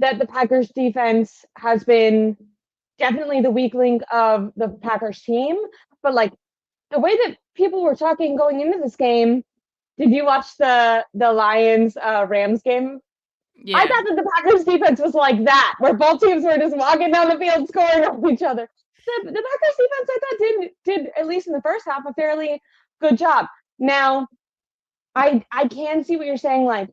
that the Packers defense has been definitely the weak link of the Packers team, but like the way that people were talking going into this game, did you watch the Lions Rams game? I Yeah. thought that the Packers defense was like that, where both teams were just walking down the field scoring on each other. The Packers defense, I thought, did at least in the first half a fairly good job. Now, I can see what you're saying, like,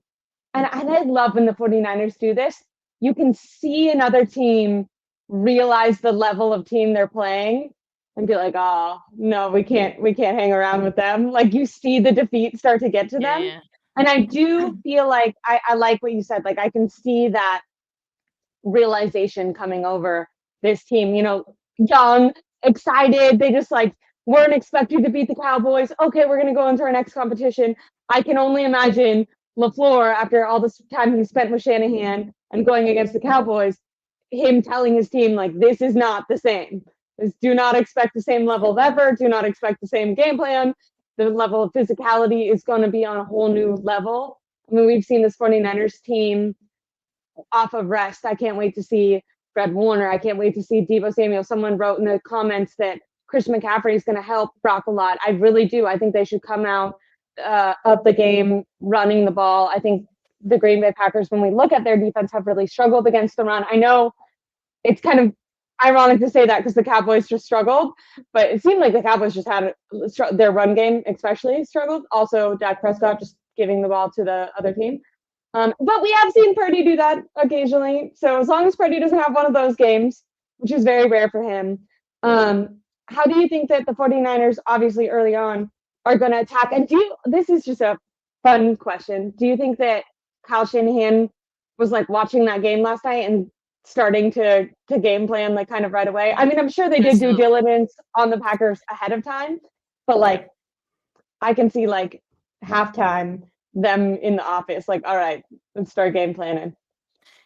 and I love when the 49ers do this. You can see another team realize the level of team they're playing and be like, oh no, we can't hang around with them. Like you see the defeat start to get to Yeah, them. yeah. And I do feel like I like what you said. Like I can see that realization coming over this team, young, excited. They just like weren't expected to beat the Cowboys. Okay, we're gonna go into our next competition. I can only imagine LaFleur, after all this time he spent with Shanahan and going against the Cowboys, him telling his team, like, this is not the same. Do not expect the same level of effort. Do not expect the same game plan. The level of physicality is going to be on a whole new level. I mean, we've seen this 49ers team off of rest. I can't wait to see Fred Warner. I can't wait to see Deebo Samuel. Someone wrote in the comments that Christian McCaffrey is going to help Brock a lot. I really do. I think they should come out of the game running the ball. I think the Green Bay Packers, when we look at their defense, have really struggled against the run. I know it's kind of ironic to say that because the Cowboys just struggled, but it seemed like the Cowboys just had their run game especially struggled. Also, Dak Prescott just giving the ball to the other team. But we have seen Purdy do that occasionally. So as long as Purdy doesn't have one of those games, which is very rare for him, how do you think that the 49ers, obviously early on, are going to attack? And this is just a fun question. Do you think that Kyle Shanahan was like watching that game last night and starting to game plan like kind of right away? I mean, I'm sure they did due Absolutely. diligence on the Packers ahead of time, but Yeah. like I can see like halftime them in the office, like, all right, let's start game planning.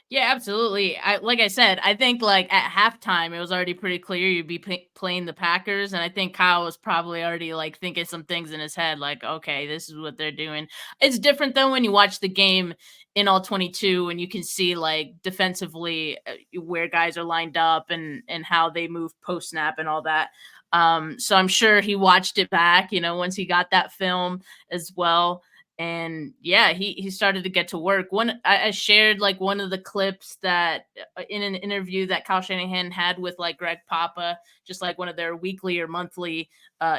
Yeah, absolutely. Like I said, I think like at halftime it was already pretty clear you'd be playing the Packers, and I think Kyle was probably already like thinking some things in his head, like, okay, this is what they're doing. It's different though when you watch the game in all 22, and you can see like defensively where guys are lined up and how they move post snap and all that. So I'm sure he watched it back, once he got that film as well. And yeah, he started to get to work. I shared like one of the clips that in an interview that Kyle Shanahan had with like Greg Papa, just like one of their weekly or monthly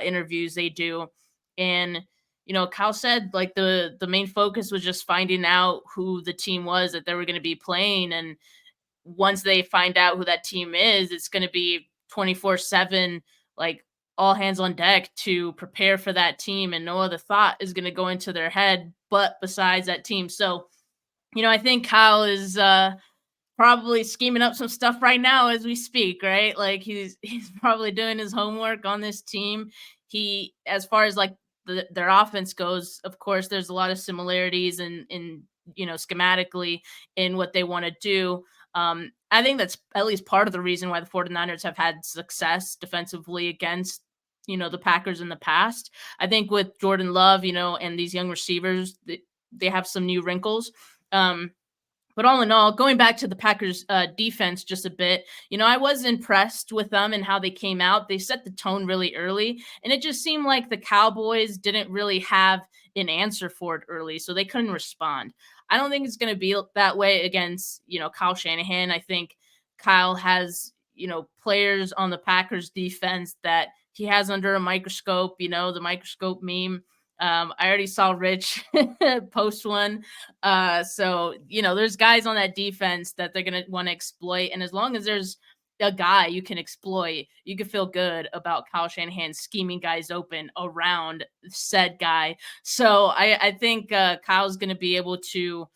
interviews they do. And Kyle said like the main focus was just finding out who the team was that they were going to be playing, and once they find out who that team is, it's going to be 24/7, like all hands on deck to prepare for that team, and no other thought is going to go into their head but besides that team. So, I think Kyle is probably scheming up some stuff right now as we speak, right? Like he's probably doing his homework on this team. He, as far as like their offense goes, of course, there's a lot of similarities in schematically in what they want to do. I think that's at least part of the reason why the 49ers have had success defensively against the Packers in the past. I think with Jordan Love, and these young receivers, they have some new wrinkles. But all in all, going back to the Packers defense just a bit, I was impressed with them and how they came out. They set the tone really early, and it just seemed like the Cowboys didn't really have an answer for it early, so they couldn't respond. I don't think it's going to be that way against, Kyle Shanahan. I think Kyle has, players on the Packers defense that he has under a microscope, the microscope meme. I already saw Rich post one. So there's guys on that defense that they're gonna want to exploit, and as long as there's a guy you can exploit, you can feel good about Kyle Shanahan scheming guys open around said guy. So I think Kyle's gonna be able to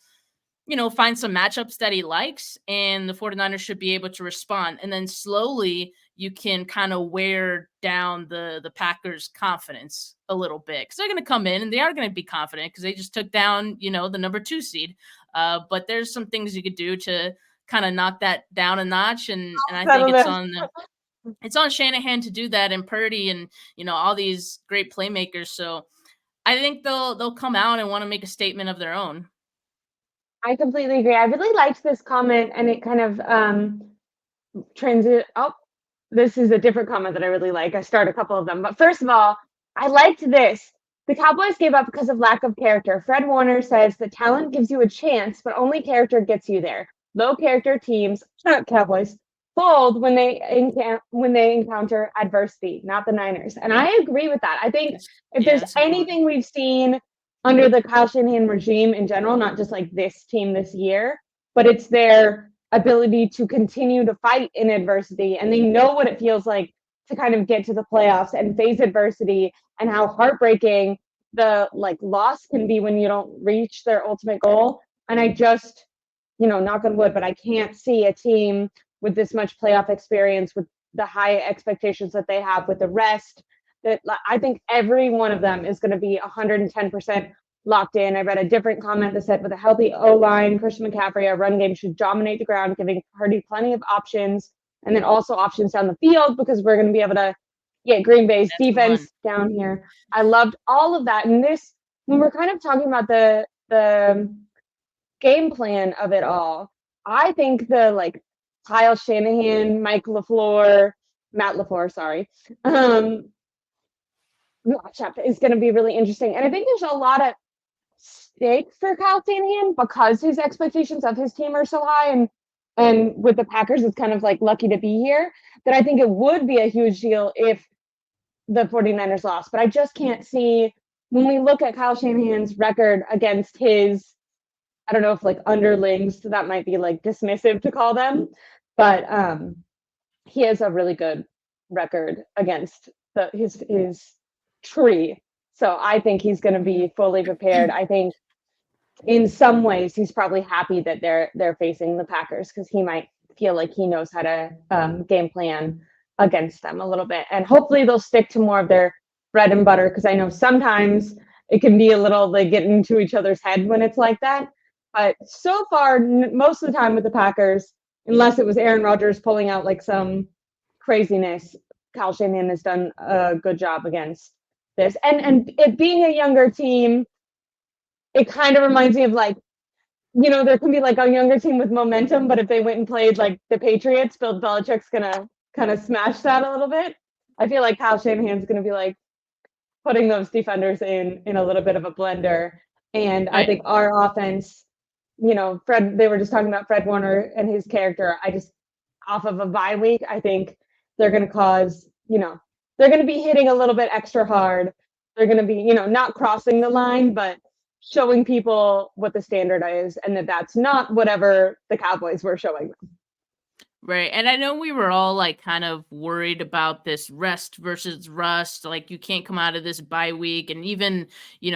find some matchups that he likes, and the 49ers should be able to respond. And then slowly you can kind of wear down the Packers' confidence a little bit, because they're going to come in and they are going to be confident because they just took down, the number 2 seed. But there's some things you could do to kind of knock that down a notch, and I think Settle this. it's on Shanahan to do that, and Purdy and all these great playmakers. So I think they'll come out and want to make a statement of their own. I completely agree. I really liked this comment, and it kind of transit. Oh, this is a different comment that I really like. I start a couple of them, but first of all, I liked this. The Cowboys gave up because of lack of character. Fred Warner says the talent gives you a chance, but only character gets you there. Low character teams, Cowboys, fold when they encounter adversity, not the Niners. And I agree with that. I think if Yeah, there's that's a good one. anything we've seen under the Kyle Shanahan regime in general, not just like this team this year, but it's their ability to continue to fight in adversity. And they know what it feels like to kind of get to the playoffs and face adversity, and how heartbreaking the like loss can be when you don't reach their ultimate goal. And I just, knock on wood, but I can't see a team with this much playoff experience, with the high expectations that they have, with the rest, that I think every one of them is going to be 110% locked in. I read a different comment that said with a healthy O-line, Christian McCaffrey, our run game should dominate the ground, giving Purdy plenty of options, and then also options down the field, because we're going to be able to get Green Bay's That's the one. defense down here. I loved all of that. And this, when we're kind of talking about the game plan of it all, I think the like Kyle Shanahan, Matt LaFleur, sorry, matchup is going to be really interesting. And I think there's a lot of stake for Kyle Shanahan because his expectations of his team are so high, and with the Packers, it's kind of like lucky to be here, that I think it would be a huge deal if the 49ers lost. But I just can't see, when we look at Kyle Shanahan's record against his, I don't know if like underlings, so that might be like dismissive to call them, but he has a really good record against his tree. So I think he's going to be fully prepared. I think in some ways he's probably happy that they're facing the Packers, because he might feel like he knows how to game plan against them a little bit, and hopefully they'll stick to more of their bread and butter, because I know sometimes it can be a little like getting into each other's head when it's like that. But so far, most of the time with the Packers, unless it was Aaron Rodgers pulling out like some craziness, Kyle Shanahan has done a good job against this. And it being a younger team, it kind of reminds me of like, there can be like a younger team with momentum, but if they went and played like the Patriots, Bill Belichick's gonna kind of smash that a little bit. I feel like Kyle Shanahan's gonna be like putting those defenders in a little bit of a blender. And I think our offense, Fred, they were just talking about Fred Warner and his character. I just, off of a bye week, I think they're going to cause, they're going to be hitting a little bit extra hard. They're going to be, not crossing the line, but showing people what the standard is, and that's not whatever the Cowboys were showing them. Right. And I know we were all like kind of worried about this rest versus rust. Like you can't come out of this bye week and even,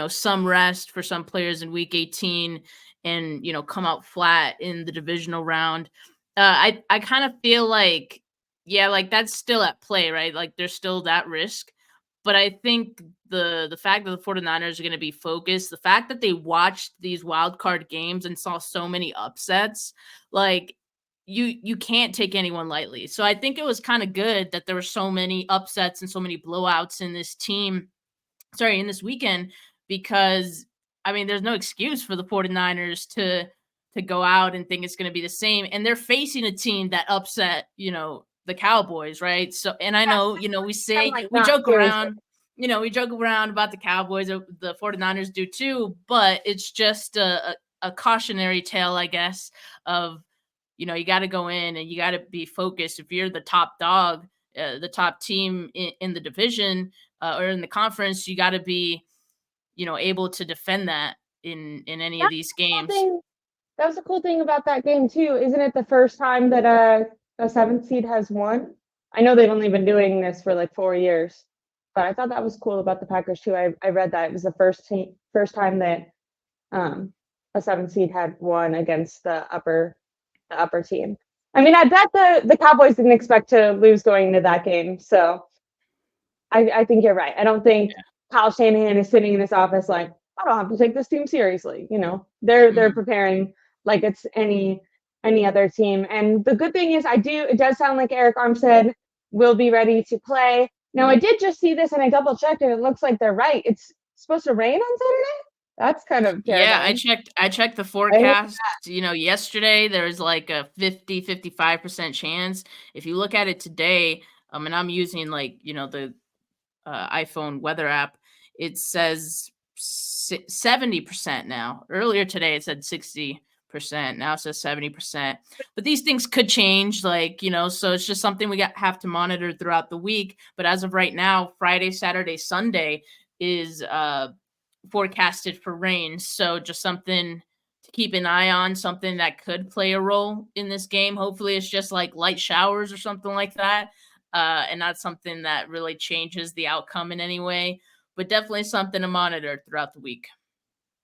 some rest for some players in week 18 and, come out flat in the divisional round. I kind of feel like, yeah, like that's still at play, right? Like there's still that risk. But I think the fact that the 49ers are going to be focused, the fact that they watched these wild card games and saw so many upsets, like you can't take anyone lightly. So I think it was kind of good that there were so many upsets and so many blowouts in this weekend, because I mean, there's no excuse for the 49ers to go out and think it's going to be the same, and they're facing a team that upset, the Cowboys, right? So, and I know, I'm like, we not joke seriously. around, we joke around about the Cowboys, the 49ers do too, but it's just a cautionary tale, I guess, of you got to go in and you got to be focused. If you're the top dog, the top team in the division or in the conference, you got to be, able to defend that in any of That's these the cool games. thing. That was the cool thing about that game too. Isn't it the first time that a seventh seed has won? I know they've only been doing this for like 4 years, but I thought that was cool about the Packers too. I read that it was the first time that um, a seventh seed had won against the upper team. I mean, I bet the Cowboys didn't expect to lose going into that game. So I think you're right. I don't think Kyle Shanahan is sitting in his office like, I don't have to take this team seriously. They're Mhm. preparing like it's any other team. And the good thing is, it does sound like Eric Armstead will be ready to play. Now, I did just see this and I double checked, and it looks like they're right. It's supposed to rain on Saturday. That's kind of Yeah, terrifying. I checked the I hate forecast, yesterday there was like a 55% chance. If you look at it today, and I'm using like, the iPhone weather app, it says 70% now. Earlier today, it said 60%. Now it says 70%. But these things could change, so it's just something have to monitor throughout the week. But as of right now, Friday, Saturday, Sunday is forecasted for rain. So just something to keep an eye on, something that could play a role in this game. Hopefully, it's just like light showers or something like that, and not something that really changes the outcome in any way. But definitely something to monitor throughout the week.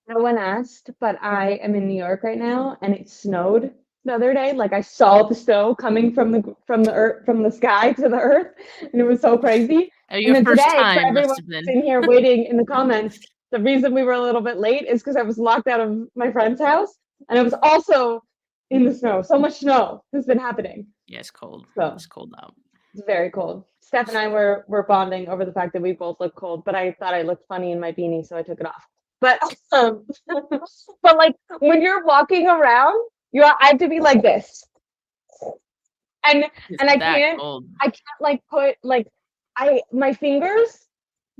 No one asked, but I am in New York right now, and it snowed the other day. Like I saw the snow coming from the sky to the earth, and it was so crazy. And Your then first today, for time everyone must have who's been. in here waiting in the comments, the reason we were a little bit late is because I was locked out of my friend's house, and I was also in the snow. So much snow has been happening. Yeah, it's cold. So It's cold out. it's very cold. Steph and I were bonding over the fact that we both look cold, but I thought I looked funny in my beanie, so I took it off. But but like when you're walking around, I have to be like this, and It's and that cold. I can't like put like my fingers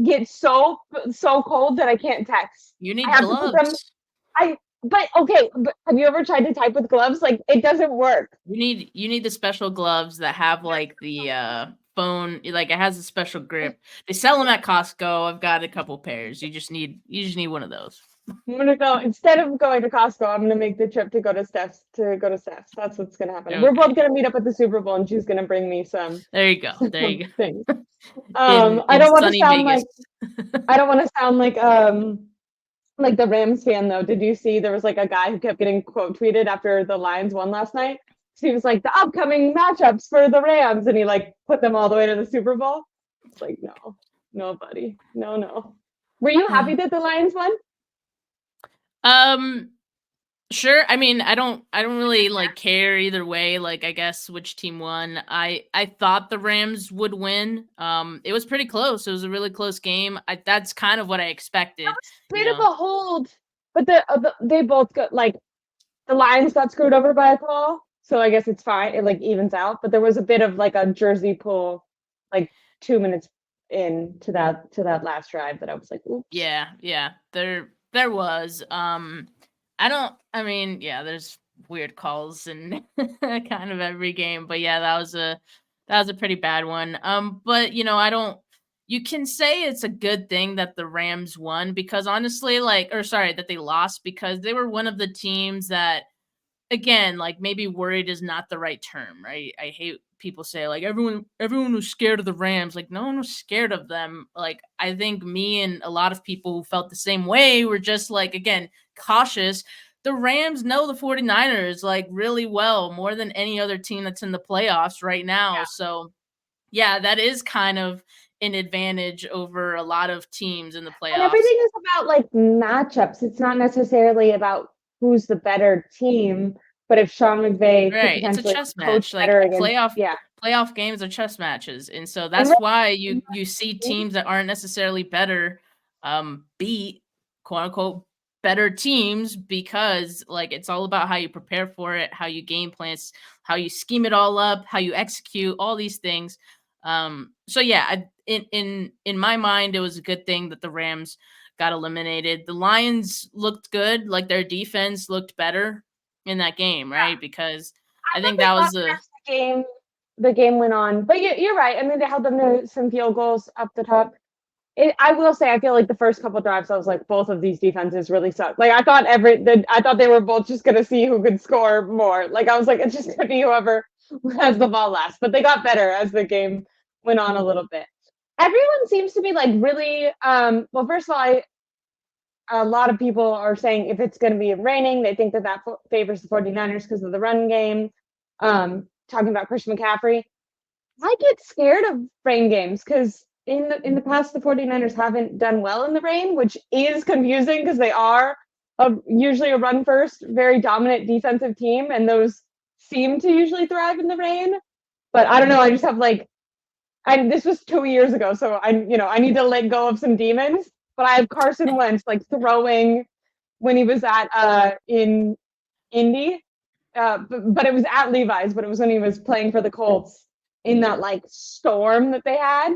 get so cold that I can't text. You I need have to put them. gloves. But okay, but have you ever tried to type with gloves? Like it doesn't work. You need the special gloves that have like the phone, like it has a special grip. They sell them at Costco. I've got a couple pairs. You just need one of those. I'm gonna go instead of going to Costco. I'm gonna make the trip to go to Steph's. That's what's gonna happen. We're both Okay. gonna meet up at the Super Bowl, and she's gonna bring me There you go. There some you things. go. In I in don't want to sunny sound Vegas. like the Rams fan though. Did you see there was like a guy who kept getting quote tweeted after the Lions won last night? So he was like the upcoming matchups for the Rams, and he like put them all the way to the Super Bowl. It's like no, buddy, no. Were you happy that the Lions won? Um Sure. I mean, I don't really like care either way, like I guess which team won. I thought the Rams would win. It was pretty close. It was a really close game. That's kind of what I expected, you Bit of know. a hold, but they both got like the Lions got screwed over by a call, so I guess it's fine. It like evens out. But there was a bit of like a jersey pull, like 2 minutes in to that last drive that I was like, oops. Yeah. There was. I mean, yeah, there's weird calls in kind of every game, but yeah, that was a pretty bad one. But I don't you can say it's a good thing that the Rams won because honestly, or sorry, that they lost because they were one of the teams that again, like maybe worried is not the right term, right? I hate people say like everyone was scared of the Rams. Like no one was scared of them. Like I think me and a lot of people who felt the same way were just like again, cautious. The Rams know the 49ers like really well, more than any other team that's in the playoffs right now. So, yeah, that is kind of an advantage over a lot of teams in the And playoffs. everything is about like matchups. It's not necessarily about who's the better team, but if Sean McVay could Right. It's a potentially chess coach match. Like better against, playoff yeah. playoff games are chess matches. And so And that's why you see teams that aren't necessarily better beat quote unquote better teams because like it's all about how you prepare for it, how you game plans, how you scheme it all up, how you execute all these things. So yeah, in my mind it was a good thing that the Rams got eliminated. The Lions looked good, like their defense looked better in that game, right? Because I I thought think they that got was better as the game went on. But you're right. I mean, they held them to some field goals up the top. I will say, I feel like the first couple drives, I was like, both of these defenses really suck. Like, I thought they were both just gonna see who could score more. Like, I was like, it's just gonna be whoever has the ball last. But they got better as the game went on a little bit. Everyone seems to be like really. Well, first of all, a lot of people are saying if it's going to be raining, they think that favors the 49ers because of the run game. Talking about Christian McCaffrey, I get scared of rain games because in the past the 49ers haven't done well in the rain, which is confusing because they are usually a run first, very dominant defensive team, and those seem to usually thrive in the rain. But I don't know. I just have like, this was 2 years ago, so I need to let go of some demons. But I have Carson Wentz like throwing when he was at in Indy. But it was at Levi's, but it was when he was playing for the Colts in that like storm that they had.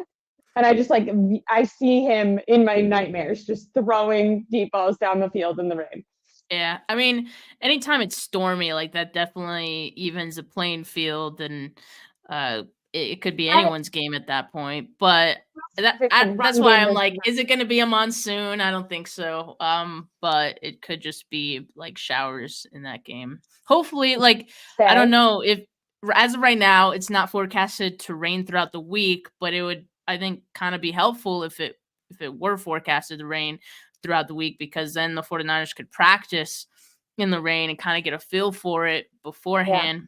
And I just like I see him in my nightmares just throwing deep balls down the field in the rain. Yeah, I mean, anytime it's stormy, like, that definitely evens the playing field, and, uh, it could be I anyone's game at that point, but if it's a that's run why game I'm versus like, is it gonna be a monsoon? I don't think so, but it could just be, like, showers in that game. Hopefully, like, I don't stay. know if as of right now, it's not forecasted to rain throughout the week, but it would, I think, kinda be helpful if it were forecasted to rain throughout the week, because then the 49ers could practice in the rain and kind of get a feel for it Yeah. beforehand.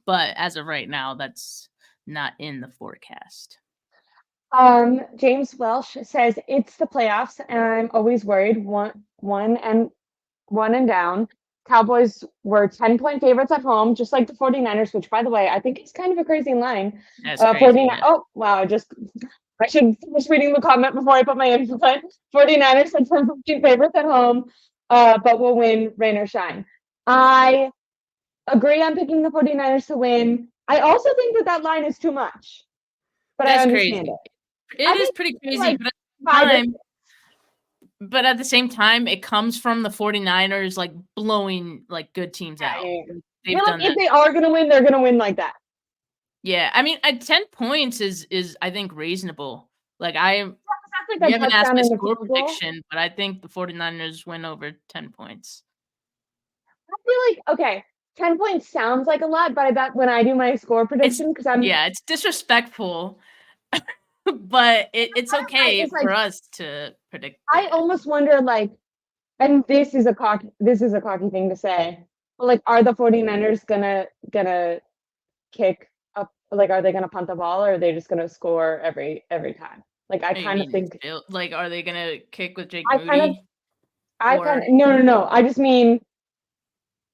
But as of right now, that's not in the forecast. James Welsh says it's the playoffs, and I'm always worried. One and down. Cowboys were 10-point favorites at home, just like the 49ers, which, by the way, I think is kind of a crazy line. That's crazy. 49. Yeah. Oh, wow. I should finish reading the comment before I put my input. 49ers said 10-point favorites at home, but will win rain or shine. I agree on picking the 49ers to win. I also think that line is too much, but I That's understand crazy. it. It I is think pretty crazy, like 5 or 6. but at the same time, it comes from the 49ers like blowing like good teams Yeah, out. yeah, yeah. I They've feel like done if that. they are gonna win, they're gonna win like that. Yeah. I mean, at 10 points is I think reasonable. Like That's we like a haven't asked touchdown my and a score field goal. prediction, but I think the 49ers win over 10 points. I feel like okay, 10 points sounds like a lot, but I bet when I do my score It's prediction, because I'm yeah, it's disrespectful, but it's okay it's like for us to predict I it. almost wonder like, and this is a cocky thing to say, but like, are the 49ers gonna kick up? Like, are they gonna punt the ball, or are they just gonna score every time? Like, I What do you kind of mean? think Like, are they gonna kick with Jake I kind of Moody? Or no. I just mean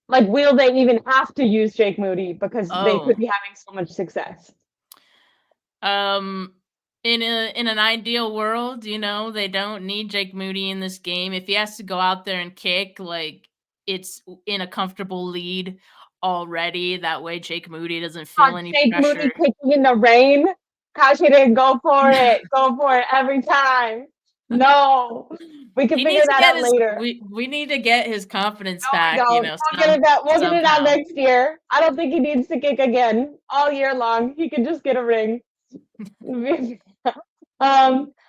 like, will they even have to use Jake Moody because they could oh, be having so much success? um, in an ideal world, they don't need Jake Moody in this game. If he has to go out there and kick, like it's in a comfortable lead already. That way, Jake Moody doesn't feel any Jake pressure. Moody kicking in the rain. Kashi didn't go for it. Go for it every time. No, we can He figure needs to that get out his later. we need to get his confidence No, we back, don't. We'll get it out somehow. next year. I don't think he needs to kick again all year long. He can just get a ring. um,